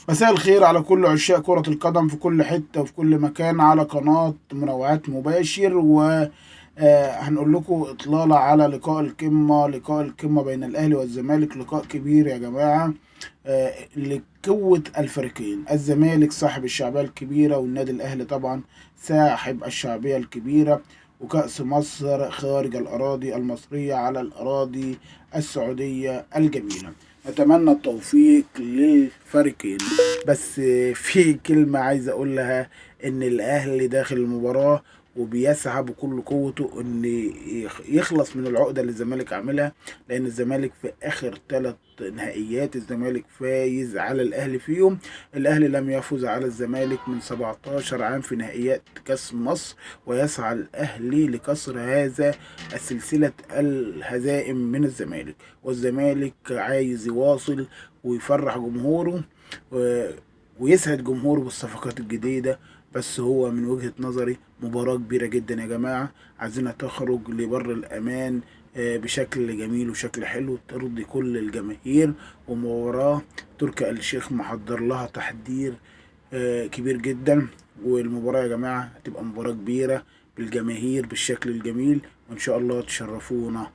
مساء الخير على كل عشاق كرة القدم في كل حتة وفي كل مكان على قناة منوعات مباشر. و هنقول لكم إطلالة على لقاء القمة بين الأهلي والزمالك. لقاء كبير يا جماعة، لقوة الفريقين. الزمالك صاحب الشعبية الكبيرة، والنادي الأهلي طبعا صاحب الشعبية الكبيرة. وكأس مصر خارج الأراضي المصرية على الأراضي السعودية الجميلة. نتمنى التوفيق للفريقين. بس في كلمة عايز أقولها، إن الأهلي داخل المباراة وبيسعى بكل قوته إن يخلص من العقدة اللي الزمالك عاملها، لأن الزمالك في آخر 3 نهائيات الزمالك فايز على الأهلي فيهم. الأهلي لم يفز على الزمالك من 17 عام في نهائيات كأس مصر، ويسعى الأهلي لكسر هذا السلسلة الهزائم من الزمالك. والزمالك عايز يواصل ويفرح جمهوره ويسعد جمهوره بالصفقات الجديدة. بس هو من وجهة نظري مباراة كبيرة جدا يا جماعة، عايزينها تخرج لبر الأمان بشكل جميل وشكل حلو ترضي كل الجماهير. ومباراة تركي آل الشيخ محضر لها تحضير كبير جدا. والمباراة يا جماعة هتبقى مباراة كبيرة بالجماهير بالشكل الجميل، وإن شاء الله تشرفونا